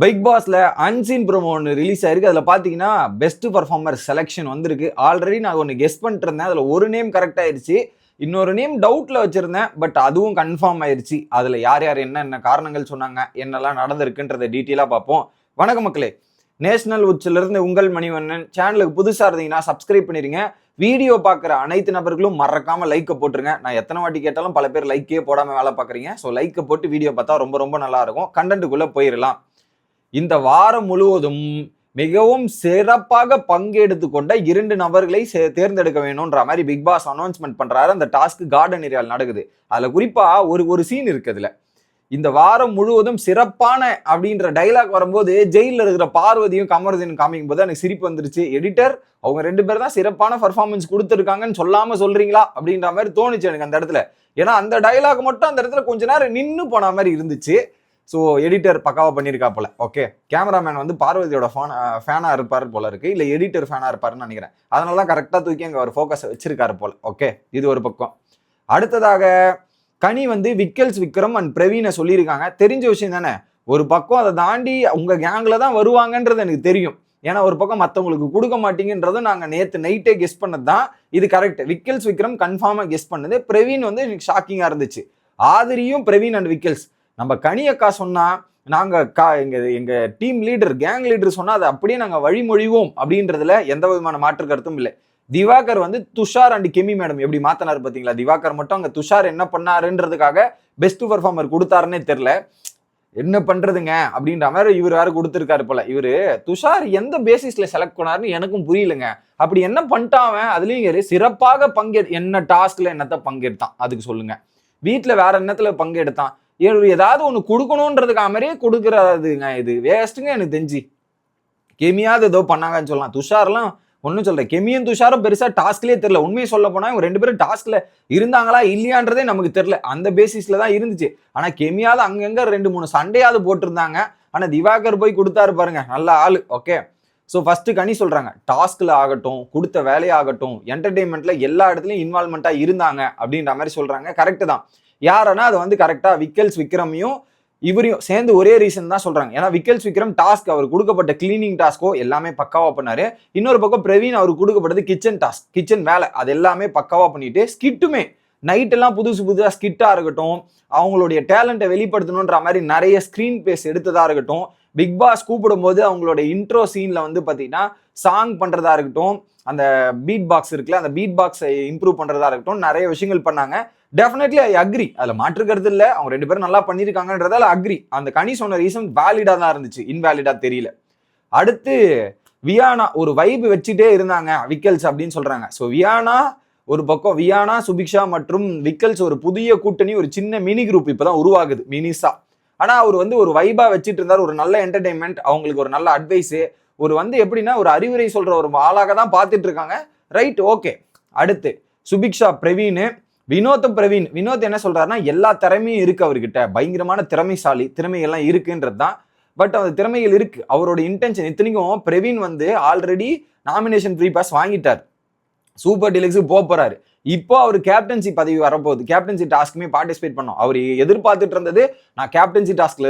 Big பாஸ்ல unseen promo ஒன்று release ஆயிருக்கு. அதில் பார்த்தீங்கன்னா பெஸ்ட் பர்ஃபார்மர் செலெக்ஷன் வந்திருக்கு. ஆல்ரெடி நான் ஒன்று கெஸ் பண்ணிட்டு இருந்தேன். அதில் ஒரு நேம் கரெக்ட் ஆயிடுச்சு, இன்னொரு நேம் டவுட்ல வச்சிருந்தேன். பட் அதுவும் கன்ஃபார்ம் ஆயிடுச்சு. அதில் யார் யார் என்னென்ன காரணங்கள் சொன்னாங்க, என்னெல்லாம் நடந்திருக்குன்றதை டீட்டெயிலாக பார்ப்போம். வணக்கம் மக்களே, நேஷனல் உச்சிலிருந்து உங்கள் மணிவண்ணன். சேனலுக்கு புதுசாக இருந்தீங்கன்னா சப்ஸ்கிரைப் பண்ணிருங்க. வீடியோ பார்க்குற அனைத்து நபர்களும் மறக்காம லைக்கை போட்டுருங்க. நான் எத்தனை வாட்டி கேட்டாலும் பல பேர் லைக்கே போடாமல் வேலை பார்க்குறீங்க. ஸோ லைக்கை போட்டு வீடியோ பார்த்தா ரொம்ப ரொம்ப நல்லா இருக்கும். கண்டென்ட்டுக்குள்ளே போயிடலாம். இந்த வாரம் முழுவதும் மிகவும் சிறப்பாக பங்கெடுத்து கொண்ட 2 நபர்களை தேர்ந்தெடுக்க வேணும்ன்ற மாதிரி பிக் பாஸ் அனௌன்ஸ்மெண்ட் பண்றாரு. அந்த டாஸ்க் கார்டன் ஏரியாவில் நடக்குது. அதுல குறிப்பா ஒரு சீன் இருக்கு. அதுல இந்த வாரம் முழுவதும் சிறப்பான அப்படின்ற டைலாக் வரும்போது ஜெயில இருக்கிற பார்வதியும் கமருதீனும் காமிக்கும் போது எனக்கு சிரிப்பு வந்துருச்சு. எடிட்டர், அவங்க 2 பேர் தான் சிறப்பான பர்ஃபார்மன்ஸ் கொடுத்துருக்காங்கன்னு சொல்லாம சொல்றீங்களா அப்படின்ற மாதிரி தோணுச்சு எனக்கு அந்த இடத்துல. ஏன்னா அந்த டைலாக் மட்டும் அந்த இடத்துல கொஞ்ச நேரம் நின்று போன மாதிரி இருந்துச்சு. ஸோ எடிட்டர் பக்காவாக பண்ணியிருக்கா போல. ஓகே, கேமராமேன் வந்து பார்வதியோட ஃபேனாக இருப்பார் போல இருக்கு, இல்லை எடிட்டர் ஃபேனாக இருப்பாருன்னு நினைக்கிறேன். அதனால தான் கரெக்டாக தூக்கி அங்கே ஒரு ஃபோக்கஸை வச்சிருக்காரு போல. ஓகே, இது ஒரு பக்கம். அடுத்ததாக கனி வந்து விக்கல்ஸ் விக்ரம் அண்ட் பிரவீனை சொல்லியிருக்காங்க. தெரிஞ்ச விஷயம் தானே. ஒரு பக்கம் அதை தாண்டி உங்கள் கேங்கில் தான் வருவாங்கன்றது எனக்கு தெரியும். ஏன்னா ஒரு பக்கம் மற்றவங்களுக்கு கொடுக்க மாட்டீங்கன்றதும் நாங்கள் நேற்று நைட்டே கெஸ் பண்ணது தான். இது கரெக்ட். விக்கல்ஸ் விக்ரம் கன்ஃபார்மாக கெஸ் பண்ணது. பிரவீன் வந்து எனக்கு ஷாக்கிங்காக இருந்துச்சு. ஆதிரியும் பிரவீன் அண்ட் விக்கல்ஸ். நம்ம கனி அக்கா சொன்னா நாங்க எங்க டீம் லீடர், கேங் லீடர் சொன்னா அதை அப்படியே நாங்க வழிமொழிவோம் அப்படின்றதுல எந்த விதமான மாற்று கருத்தும் இல்லை. திவாகர் வந்து துஷார் அண்ட் கெமி மேடம் எப்படி மாத்தினாரு பாத்தீங்களா. திவாகர் மட்டும் அங்க துஷார் என்ன பண்ணாருன்றதுக்காக பெஸ்ட் பர்ஃபார்மர் கொடுத்தாருன்னே தெரியல. என்ன பண்றதுங்க அப்படின்ற மாதிரி இவர் வேற கொடுத்துருக்காரு போல. இவரு துஷார் எந்த பேசிஸ்ல செலக்ட் பண்ணாருன்னு எனக்கும் புரியலங்க. அப்படி என்ன பண்ணிட்டான் அதுலயும் சிறப்பாக என்ன டாஸ்க்ல என்னத்த பங்கெடுத்தான் அதுக்கு சொல்லுங்க. வீட்டுல வேற என்னத்துல பங்கெடுத்தான். ஏதாவது ஒன்று கொடுக்கணுன்றதுக்காக மாதிரியே கொடுக்குறதுங்க. இது வேஸ்ட்டுங்க எனக்கு தெரிஞ்சு. கெமியாவது ஏதோ பண்ணாங்கன்னு சொல்லலாம். துஷார்லாம் ஒன்றும் சொல்றேன். கெமியும் துஷாரும் பெருசா டாஸ்க்லேயே தெரியல. உண்மையை சொல்ல போனா இவங்க 2 பேரும் டாஸ்க்ல இருந்தாங்களா இல்லையான்றதே நமக்கு தெரியல. அந்த பேசிஸ்ல தான் இருந்துச்சு. ஆனா கெமியாவது அங்கங்க 2-3 சண்டையாவது போட்டிருந்தாங்க. ஆனா திவாகர் போய் கொடுத்தாரு பாருங்க, நல்ல ஆளு. ஓகே, ஸோ ஃபர்ஸ்ட் கனி சொல்றாங்க, டாஸ்க்ல ஆகட்டும், கொடுத்த வேலையாகட்டும், என்டர்டெயின்மெண்ட்ல எல்லா இடத்துலையும் இன்வால்மெண்டா இருந்தாங்க அப்படின்ற மாதிரி சொல்றாங்க. கரெக்ட் தான். யாரனா அது வந்து கரெக்டா விக்கல்ஸ் விக்ரமையும் இவரையும் சேர்ந்து ஒரே ரீசன் தான் சொல்றாங்க. ஏன்னா விக்கல்ஸ் விக்ரம் டாஸ்க், அவர் கொடுக்கப்பட்ட கிளீனிங் டாஸ்கோ எல்லாமே பக்காவா பண்ணாரு. இன்னொரு பக்கம் பிரவீன் அவருக்கு கொடுக்கப்பட்டது கிச்சன் டாஸ்க், கிச்சன் வேலை, அது எல்லாமே பக்காவா பண்ணிட்டு ஸ்கிட்டுமே நைட் எல்லாம் புதுசா ஸ்கிட்டா இருக்கட்டும், அவங்களுடைய டேலண்ட்டை வெளிப்படுத்தணுன்ற மாதிரி நிறைய ஸ்கிரீன் பேஸ் எடுத்ததா இருக்கட்டும், பிக் பாஸ் கூப்பிடும் போது அவங்களுடைய இன்ட்ரோ சீன்ல வந்து பாத்தீங்கன்னா சாங் பண்றதா இருக்கட்டும், அந்த பீட் பாக்ஸ் இருக்குல்ல, அந்த பீட் பாக்ஸை இம்ப்ரூவ் பண்றதா இருக்கட்டும், நிறைய விஷயங்கள் பண்ணாங்க. Definitely I agree. அதில் மாற்றுக்கிறது இல்லை. அவங்க 2 பேரும் நல்லா பண்ணியிருக்காங்கன்றதால அக்ரி. அந்த கனி சொன்ன ரீசன் வேலிடா தான் இருந்துச்சு, இன்வேலிடா தெரியல. அடுத்து வியானா ஒரு வைப் வச்சுட்டே இருந்தாங்க விக்கல்ஸ் அப்படின்னு சொல்றாங்க. ஸோ வியானா ஒரு பக்கம், வியானா, சுபிக்ஷா மற்றும் விக்கல்ஸ் ஒரு புதிய கூட்டணி, ஒரு சின்ன மினி குரூப் இப்பதான் உருவாகுது, மினிசா. ஆனா அவர் வந்து ஒரு வைபா வச்சுட்டு இருந்தார். ஒரு நல்ல என்டர்டைன்மெண்ட், அவங்களுக்கு ஒரு நல்ல அட்வைஸ், ஒரு வந்து எப்படின்னா ஒரு அறிவுரை சொல்ற ஒரு ஆளாக தான் பார்த்துட்டு இருக்காங்க. Right, okay. அடுத்து சுபிக்ஷா, பிரவீன், வினோத்தும் பிரவீன். வினோத் என்ன சொல்றாருன்னா எல்லா திறமையும் இருக்கு அவர்கிட்ட, பயங்கரமான திறமைசாலி, திறமைகள்லாம் இருக்குன்றது தான். பட் அந்த திறமைகள் இருக்கு, அவரோட இன்டென்ஷன். இத்தனைக்கும் பிரவீன் வந்து ஆல்ரெடி நாமினேஷன் ஃப்ரீ பாஸ் வாங்கிட்டார், சூப்பர் டீலக்ஸுக்கு போறாரு. இப்போ அவர் கேப்டன்சி பதவி வரப்போகுது. கேப்டன்சி டாஸ்க்குமே பார்ட்டிசிபேட் பண்ணோம். அவர் எதிர்பார்த்துட்டு இருந்தது நான் கேப்டன்சி டாஸ்க்ல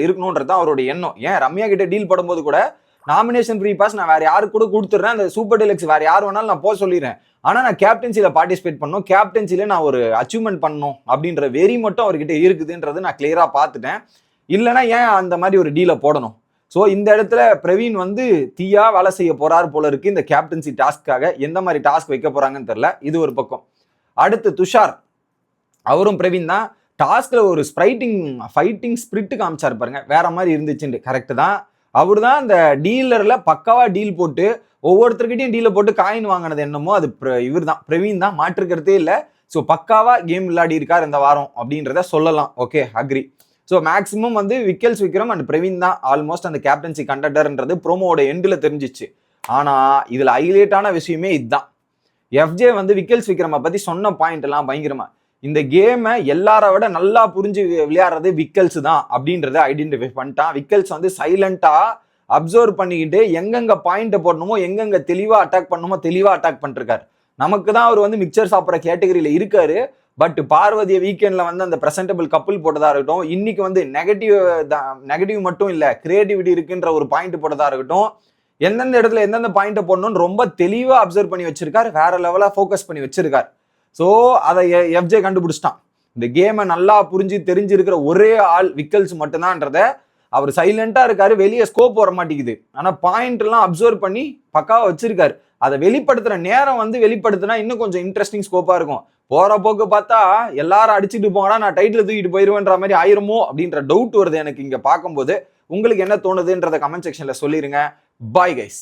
இருக்கணும்ன்றது தான் அவரோட எண்ணம். ஏன் ரம்யா கிட்ட டீல் போடும்போது கூட நாமினேஷன் ஃப்ரீ பாஸ் நான் வேற யாருக்கு கூட கொடுத்துட்றேன், அந்த சூப்பர் டீலக்ஸ் வேற யார் வேணாலும் நான் போக சொல்லிடுறேன், ஆனா நான் கேப்டன்சியில பார்ட்டிசிபேட் பண்ணணும், கேப்டன்சில நான் ஒரு அச்சீவ்மெண்ட் பண்ணணும் அப்படின்ற வெறி மட்டும் அவர்கிட்ட இருக்குதுன்றது நான் கிளியரா பார்த்துட்டேன். இல்லைன்னா ஏன் அந்த மாதிரி ஒரு டீலை போடணும். ஸோ இந்த இடத்துல பிரவீன் வந்து தீயா வேலை செய்ய போறாரு போல இருக்கு இந்த கேப்டன்சி டாஸ்க்காக. எந்த மாதிரி டாஸ்க் வைக்க போறாங்கன்னு தெரியல. இது ஒரு பக்கம். அடுத்து துஷார், அவரும் பிரவீன் தான். டாஸ்க்ல ஒரு ஃபைட்டிங் ஸ்பிரிட் காமிச்சாரு பாருங்க, வேற மாதிரி இருந்துச்சுன்னு. கரெக்ட் தான். அவர் தான் அந்த டீலர்ல பக்காவா டீல் போட்டு ஒவ்வொருத்தர்கிட்டையும் டீலை போட்டு காயின் வாங்கினது என்னமோ அது இவர் தான், பிரவீன் தான், மாற்றுக்கிறதே இல்லை. ஸோ பக்காவா கேம் விளையாடி இருக்கார் இந்த வாரம் அப்படின்றத சொல்லலாம். Okay, agri. ஸோ மேக்ஸிமம் வந்து விக்கல்ஸ் விக்ரம் அண்ட் பிரவீன் தான் ஆல்மோஸ்ட் அந்த கேப்டன்சி கண்டக்டர்ன்றது ப்ரோமோட எண்டில் தெரிஞ்சிச்சு. ஆனா இதுல ஹைலைட்டான விஷயமே இதுதான். எஃப்ஜே வந்து விக்கல்ஸ் விக்ரமை பத்தி சொன்ன பாயிண்ட் எல்லாம் பயங்கரமா, இந்த கேமை எல்லார விட நல்லா புரிஞ்சு விளையாடுறது விக்கல்ஸ் தான் அப்படின்றத ஐடென்டிஃபை பண்ணிட்டான். விக்கல்ஸ் வந்து சைலண்டா அப்சர்வ் பண்ணிக்கிட்டு எங்கெங்க பாயிண்ட் போடணுமோ, எங்கெங்க தெளிவா அட்டாக் பண்ணணுமோ தெளிவா அட்டாக் பண்ணிருக்காரு. நமக்கு தான் அவர் வந்து மிக்சர் சாப்பிட்ற கேட்டகரியில இருக்காரு. பட் பார்வதியை வீக்கெண்ட்ல வந்து அந்த பிரசன்டபிள் கப்புள் போட்டதா இருக்கட்டும், இன்னைக்கு வந்து நெகட்டிவ் மட்டும் இல்ல கிரியேட்டிவிட்டி இருக்குன்ற ஒரு பாயிண்ட் போட்டதா இருக்கட்டும், எந்தெந்த இடத்துல எந்தெந்த பாயிண்ட் போடணும்னு ரொம்ப தெளிவா அப்சர்வ் பண்ணி வச்சிருக்காரு, வேற லெவலா ஃபோக்கஸ் பண்ணி வச்சிருக்காரு. ஸோ அதை எஃப்ஜே கண்டுபிடிச்சிட்டான். இந்த கேமை நல்லா புரிஞ்சு தெரிஞ்சிருக்கிற ஒரே ஆள் விக்கல்ஸ் மட்டும்தான்றத அவர் சைலண்டா இருக்காரு, வெளியே ஸ்கோப் வர மாட்டேங்குது. ஆனா பாயிண்ட் எல்லாம் அப்சர்வ் பண்ணி பக்காவா வச்சிருக்காரு. அதை வெளிப்படுத்துற நேரம் வந்து வெளிப்படுத்தினா இன்னும் கொஞ்சம் இன்ட்ரெஸ்டிங் ஸ்கோப்பா இருக்கும். போற போக்கு பார்த்தா எல்லாரும் அடிச்சுட்டு போனா நான் டைட்டில் தூக்கிட்டு போயிருவேன்ற மாதிரி ஆயிருமோ அப்படின்ற டவுட் வருது எனக்கு இங்க பார்க்கும்போது. உங்களுக்கு என்ன தோணுதுன்றத கமெண்ட் செக்ஷன்ல சொல்லிருங்க. Bye guys.